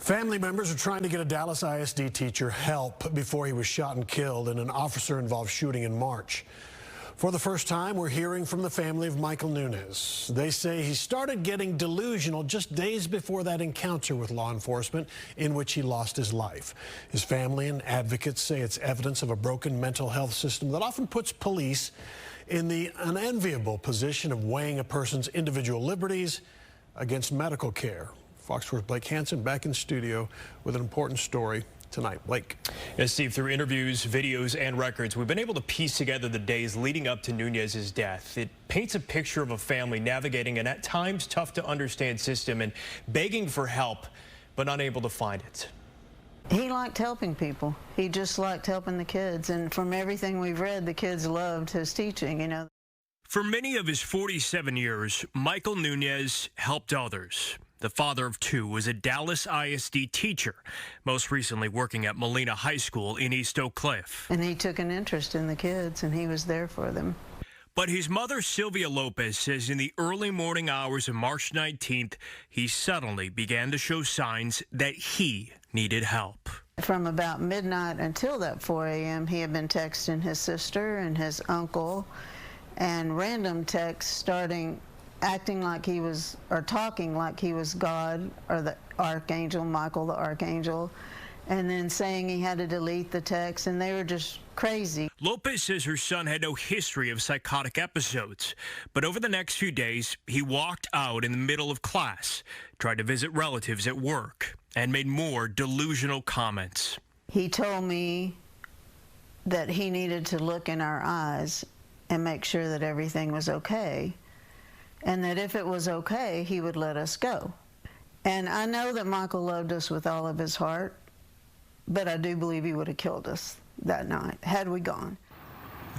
Family members are trying to get a Dallas ISD teacher help before he was shot and killed in an officer-involved shooting in March. For the first time, we're hearing from the family of Michael Nunez. They say he started getting delusional just days before that encounter with law enforcement in which he lost his life. His family and advocates say it's evidence of a broken mental health system that often puts police in the unenviable position of weighing a person's individual liberties against medical care. Fox 4's Blake Hansen back in studio with an important story tonight. Blake. Yes, Steve, through interviews, videos, and records, we've been able to piece together the days leading up to Nunez's death. It paints a picture of a family navigating an at times tough to understand system and begging for help, but unable to find it. He liked helping people. He just liked helping the kids. And from everything we've read, the kids loved his teaching, you know. For many of his 47 years, Michael Nunez helped others. The father of two was a Dallas ISD teacher, most recently working at Molina High School in East Oak Cliff. And he took an interest in the kids, and he was there for them. But his mother, Sylvia Lopez, says in the early morning hours of March 19th, he suddenly began to show signs that he needed help. From about midnight until that 4 a.m., he had been texting his sister and his uncle, and random texts acting like he was, or talking like he was God or the Archangel, Michael the Archangel, and then saying he had to delete the text, and they were just crazy. Lopez says her son had no history of psychotic episodes, but over the next few days, he walked out in the middle of class, tried to visit relatives at work, and made more delusional comments. He told me that he needed to look in our eyes and make sure that everything was okay, and that if it was okay, he would let us go. And I know that Michael loved us with all of his heart, but I do believe he would have killed us that night, had we gone.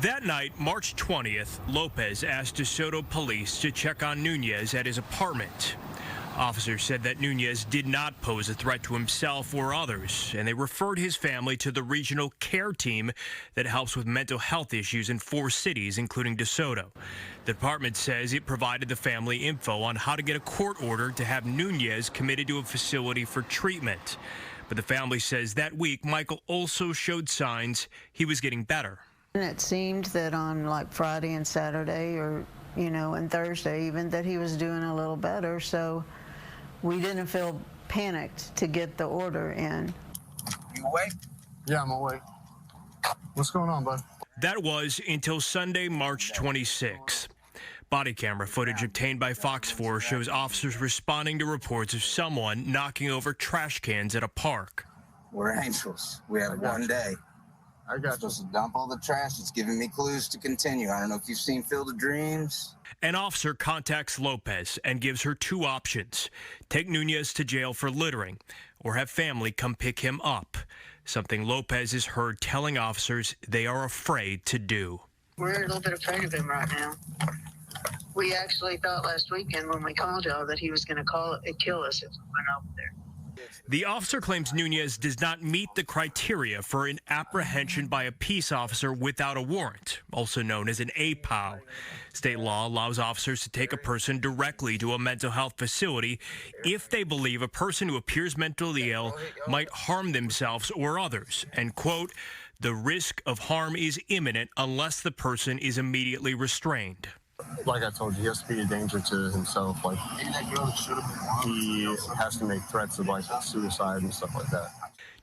That night, March 20th, Lopez asked DeSoto police to check on Nunez at his apartment. Officers said that Nunez did not pose a threat to himself or others, and they referred his family to the regional care team that helps with mental health issues in 4 cities, including DeSoto. The department says it provided the family info on how to get a court order to have Nunez committed to a facility for treatment. But the family says that week, Michael also showed signs he was getting better. And it seemed that on like Friday and Saturday, or, you know, and Thursday even, that he was doing a little better. So we didn't feel panicked to get the order in. You awake? Yeah, I'm awake. What's going on, bud? That was until Sunday, March 26th. Body camera footage obtained by Fox 4 shows officers responding to reports of someone knocking over trash cans at a park. We're angels. We have one day. We're supposed to dump all the trash. It's giving me clues to continue. I don't know if you've seen Field of Dreams. An officer contacts Lopez and gives her 2 options: take Nunez to jail for littering, or have family come pick him up, something Lopez is heard telling officers they are afraid to do. We're a little bit afraid of him right now. We actually thought last weekend when we called y'all that he was going to kill us if we went over there. The officer claims Nunez does not meet the criteria for an apprehension by a peace officer without a warrant, also known as an APOW. State law allows officers to take a person directly to a mental health facility if they believe a person who appears mentally ill might harm themselves or others, and, quote, the risk of harm is imminent unless the person is immediately restrained. Like I told you, he has to be a danger to himself. Like, he has to make threats of, like, suicide and stuff like that.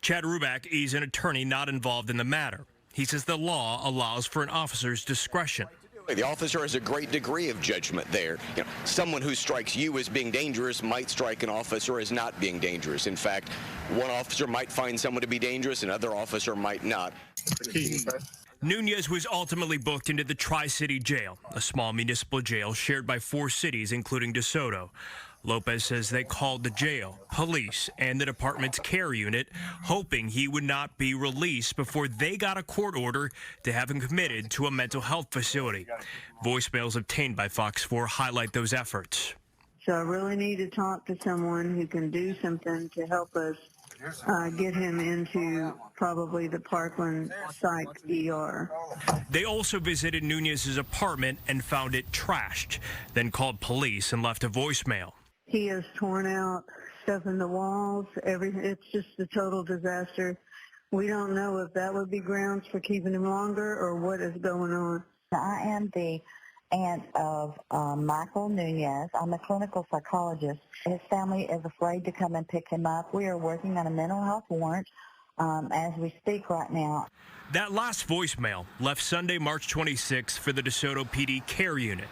Chad Ruback is an attorney not involved in the matter. He says the law allows for an officer's discretion. The officer has a great degree of judgment there. You know, someone who strikes you as being dangerous might strike an officer as not being dangerous. In fact, one officer might find someone to be dangerous, another officer might not. Nunez was ultimately booked into the Tri-City Jail, a small municipal jail shared by 4 cities, including DeSoto. Lopez says they called the jail, police, and the department's care unit, hoping he would not be released before they got a court order to have him committed to a mental health facility. Voicemails obtained by Fox 4 highlight those efforts. So I really need to talk to someone who can do something to help us get him into probably the Parkland Psych ER. They also visited Nunez's apartment and found it trashed, then called police and left a voicemail. He has torn out stuff in the walls. It's just a total disaster. We don't know if that would be grounds for keeping him longer or what is going on. I am the aunt of Michael Nunez. I'm a clinical psychologist. His family is afraid to come and pick him up. We are working on a mental health warrant as we speak right now. That last voicemail left Sunday, March 26th for the DeSoto PD Care Unit.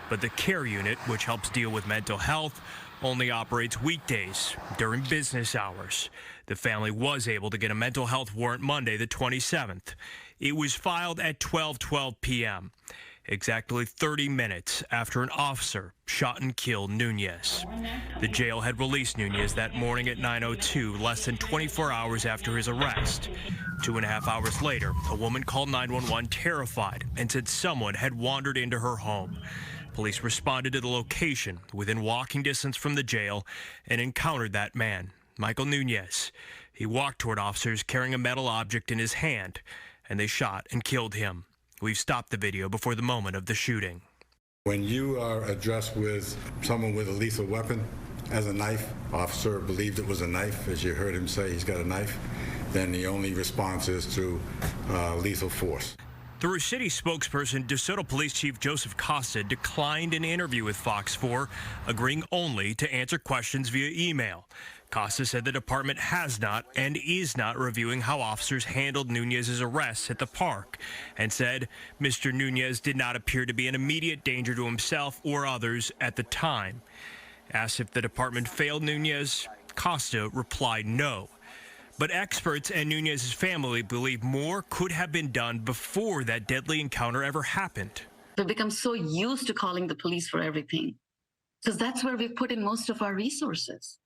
But the Care Unit, which helps deal with mental health, only operates weekdays during business hours. The family was able to get a mental health warrant Monday, the 27th. It was filed at 12:12 p.m., exactly 30 minutes after an officer shot and killed Nunez. The jail had released Nunez that morning at 9:02, less than 24 hours after his arrest. 2.5 hours later, a woman called 911 terrified and said someone had wandered into her home. Police responded to the location within walking distance from the jail and encountered that man, Michael Nunez. He walked toward officers carrying a metal object in his hand, and they shot and killed him. We've stopped the video before the moment of the shooting. When you are addressed with someone with a lethal weapon, as a knife, officer believed it was a knife, as you heard him say he's got a knife, then the only response is through lethal force. Through city spokesperson, DeSoto Police Chief Joseph Costa declined an interview with Fox 4, agreeing only to answer questions via email. Costa said the department has not and is not reviewing how officers handled Nunez's arrests at the park, and said Mr. Nunez did not appear to be an immediate danger to himself or others at the time. Asked if the department failed Nunez, Costa replied no. But experts and Nunez's family believe more could have been done before that deadly encounter ever happened. We've become so used to calling the police for everything, because that's where we've put in most of our resources.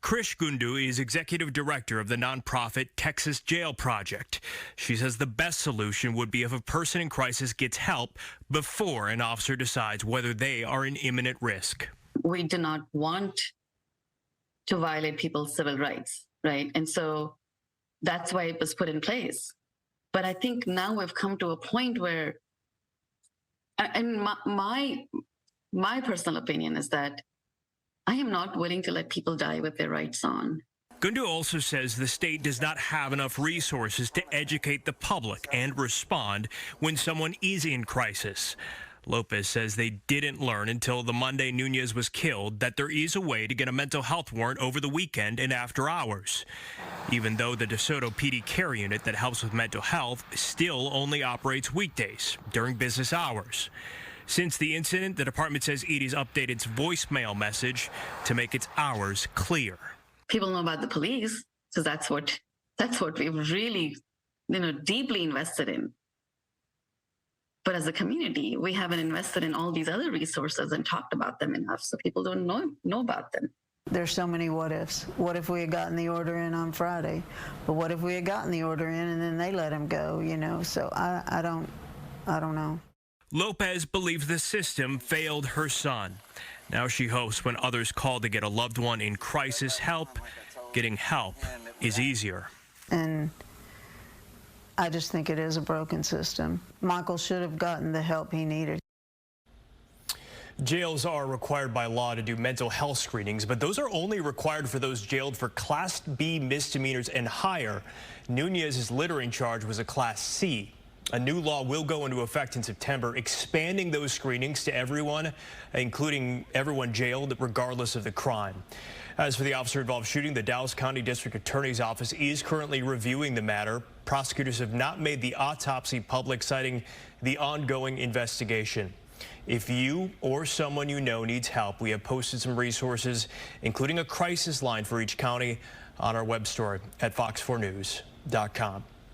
Krish Gundu is executive director of the nonprofit Texas Jail Project. She says the best solution would be if a person in crisis gets help before an officer decides whether they are in imminent risk. We do not want to violate people's civil rights, right? And so that's why it was put in place. But I think now we've come to a point where, and my personal opinion is that I am not willing to let people die with their rights on. Gundu also says the state does not have enough resources to educate the public and respond when someone is in crisis. Lopez says they didn't learn until the Monday Nunez was killed that there is a way to get a mental health warrant over the weekend and after hours. Even though the DeSoto PD Care Unit that helps with mental health still only operates weekdays during business hours. Since the incident, the department says it has updated its voicemail message to make its hours clear. People know about the police, because that's what we've really, deeply invested in. But as a community, we haven't invested in all these other resources and talked about them enough, so people don't know about them. There's so many what ifs. What if we had gotten the order in on Friday? But what if we had gotten the order in and then they let him go, So I don't know. Lopez believes the system failed her son. Now she hopes when others call to get a loved one in crisis help, getting help is easier. And I just think it is a broken system. Michael should have gotten the help he needed. Jails are required by law to do mental health screenings, but those are only required for those jailed for Class B misdemeanors and higher. Nunez's littering charge was a Class C. A new law will go into effect in September, expanding those screenings to everyone, including everyone jailed, regardless of the crime. As for the officer-involved shooting, the Dallas County District Attorney's Office is currently reviewing the matter. Prosecutors have not made the autopsy public, citing the ongoing investigation. If you or someone you know needs help, we have posted some resources, including a crisis line for each county, on our web store at fox4news.com.